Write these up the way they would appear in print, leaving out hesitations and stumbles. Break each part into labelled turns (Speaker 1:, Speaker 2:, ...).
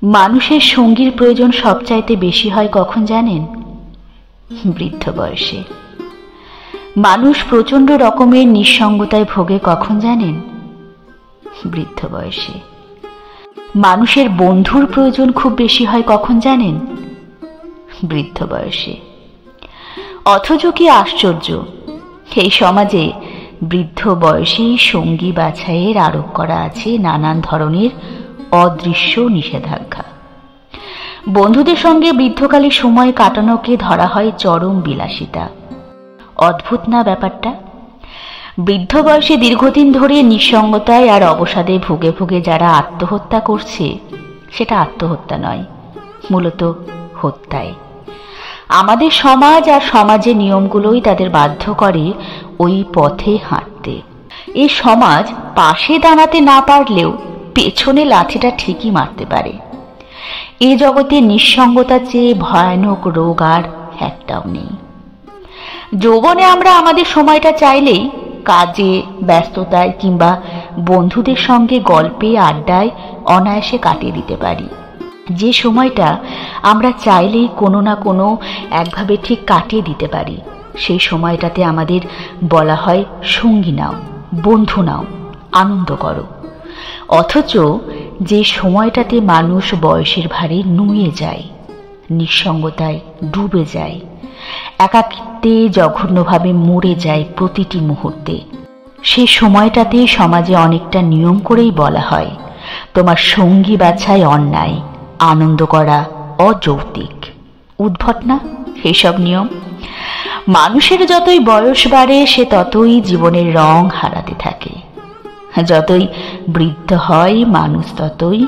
Speaker 1: মানুষের সঙ্গীর প্রয়োজন সবচাইতে বেশি হয় কখন জানেন? বৃদ্ধ বয়সে। মানুষ প্রচণ্ড রকমের নিঃসঙ্গতায় ভোগে কখন জানেন? বৃদ্ধ বয়সে। মানুষের বন্ধুর প্রয়োজন খুব বেশি হয় কখন জানেন? বৃদ্ধ বয়সে। অথচ কি আশ্চর্য, এই সমাজে বৃদ্ধ বয়সেই সঙ্গী বাছাইয়ের আরোপ করা আছে নানান ধরনের অদৃশ্য নিষেধাজ্ঞা। বন্ধুদের সঙ্গে বৃদ্ধকালে সময় কাটানোকে ধরা হয় চরম বিলাসিতা। অদ্ভুত না ব্যাপারটা? বৃদ্ধ বয়সে দীর্ঘদিন ধরে নিঃসঙ্গতায় আর অবসাদে ভুগে ভুগে যারা আত্মহত্যা করছে, সেটা আত্মহত্যা নয়, মূলত হত্যায়। আমাদের সমাজ আর সমাজের নিয়মগুলোই তাদের বাধ্য করে ওই পথে হাঁটতে। এই সমাজ পাশে দাঁড়াতে না পারলেও পেছনে লাঠিটা ঠিকই মারতে পারে। এ জগতে নিঃসঙ্গতার চেয়ে ভয়ানক রোগ আর একটাও নেই। যৌবনে আমরা আমাদের সময়টা চাইলেই কাজে, ব্যস্ততায় কিংবা বন্ধুদের সঙ্গে গল্পে, আড্ডায় অনায়াসে কাটিয়ে দিতে পারি। যে সময়টা আমরা চাইলেই কোনো না কোনো একভাবে ঠিক কাটিয়ে দিতে পারি, সেই সময়টাতে আমাদের বলা হয় সঙ্গী নাও, বন্ধু নাও, আনন্দ করো। অথচ যে সময়টাতে মানুষ বয়সের ভারে নুয়ে যায়, নিঃসঙ্গতায় ডুবে যায়, একাকিত্বে জঘন্যভাবে মরে যায় প্রতিটি মুহূর্তে, সে সময়টাতে সমাজে অনেকটা নিয়ম করেই বলা হয় তোমার সঙ্গী বাছাই অন্যায়, আনন্দ করা অযৌক্তিক। উদ্ভট না এসব নিয়ম? মানুষের যতই বয়স বাড়ে সে ততই জীবনের রং হারাতে থাকে। যতই বৃদ্ধ হয় মানুষ ততই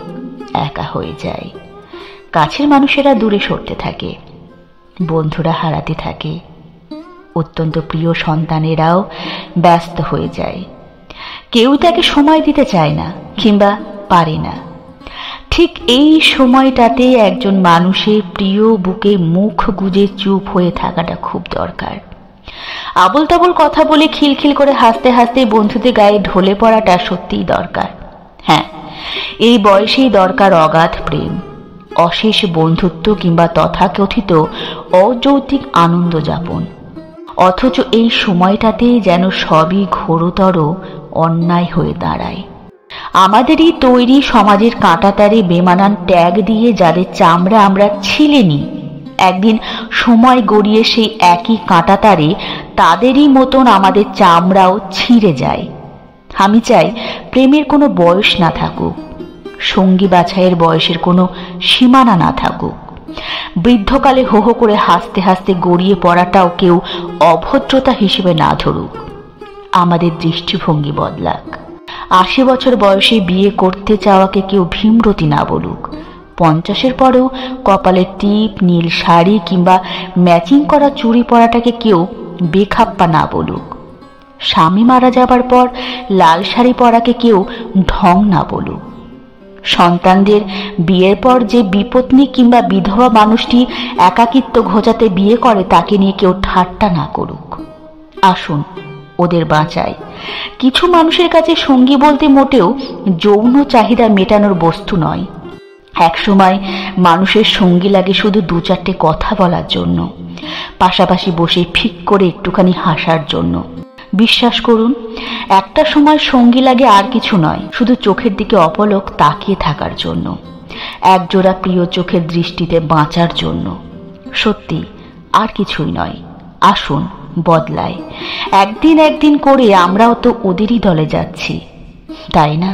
Speaker 1: একা হয়ে যায়। কাছের মানুষেরা দূরে সরতে থাকে, বন্ধুরা হারাতে থাকে, অত্যন্ত প্রিয় সন্তানেরাও ব্যস্ত হয়ে যায়। কেউ তাকে সময় দিতে চায় না কিংবা পারে না। ঠিক এই সময়টাতে একজন মানুষের প্রিয় বুকে মুখ গুজে চুপ হয়ে থাকাটা খুব দরকার। আবল তাবল কথা বলে খিলখিল করে হাসতে হাসতে বন্ধুদের গায়ে ঢলে পড়াটা সত্যিই দরকার। হ্যাঁ, এই বয়সেই দরকার অগাধ প্রেম, অশেষ বন্ধুত্ব কিংবা তথাকথিত অযৌক্তিক আনন্দ যাপন। অথচ এই সময়টাতে যেন সবই ঘোরতর অন্যায় হয়ে দাঁড়ায়। আমাদেরই তৈরি সমাজের কাঁটাতারে বেমানান ট্যাগ দিয়ে যাদের চামড়া আমরা ছিলে নিই, একদিন সময় গড়িয়ে সেই একই কাঁটাতারে তাদেরই মতন আমাদের চামড়াও ছিঁড়ে যায়। আমি চাই প্রেমের কোনো বয়স না থাকুক, সঙ্গী বাছাইয়ের বয়সের কোনো সীমানা না থাকুক। বৃদ্ধকালে হো হো করে হাসতে হাসতে গড়িয়ে পড়াটাও কেউ অভদ্রতা হিসেবে না ধরুক। আমাদের দৃষ্টিভঙ্গি বদলাক। ৮০ বছর বয়সে বিয়ে করতে চাওয়াকে কেউ ভীমরতি না বলুক। ৫০-এর পরেও কপালের টিপ, নীল শাড়ি কিংবা ম্যাচিং করা চুড়ি পরাটাকে কেউ বেখাপ্পা না বলুক। স্বামী মারা যাবার পর লাল শাড়ি পরাকে কেউ ঢং না বলুক। সন্তানদের বিয়ের পর যে বিপত্নী কিংবা বিধবা মানুষটি একাকিত্ব ঘোচাতে বিয়ে করে তাকে নিয়ে কেউ ঠাট্টা না করুক। আসুন ওদের বাঁচাই। কিছু মানুষের কাছে সঙ্গী বলতে মোটেও যৌন চাহিদা মেটানোর বস্তু নয়। একসময় মানুষের সঙ্গী লাগে শুধু ২-৪টে কথা বলার জন্য, পাশাপাশি বসে ফিক করে একটুখানি হাসার জন্য। বিশ্বাস করুন, একটা সময় সঙ্গী লাগে আর কিছু নয়, শুধু চোখের দিকে অপলক তাকিয়ে থাকার জন্য, একজোড়া প্রিয় চোখের দৃষ্টিতে বাঁচার জন্য। সত্যি আর কিছুই নয়। আসুন বদলায়। একদিন একদিন করে আমরাও তো ওদেরই দলে যাচ্ছি, তাই না?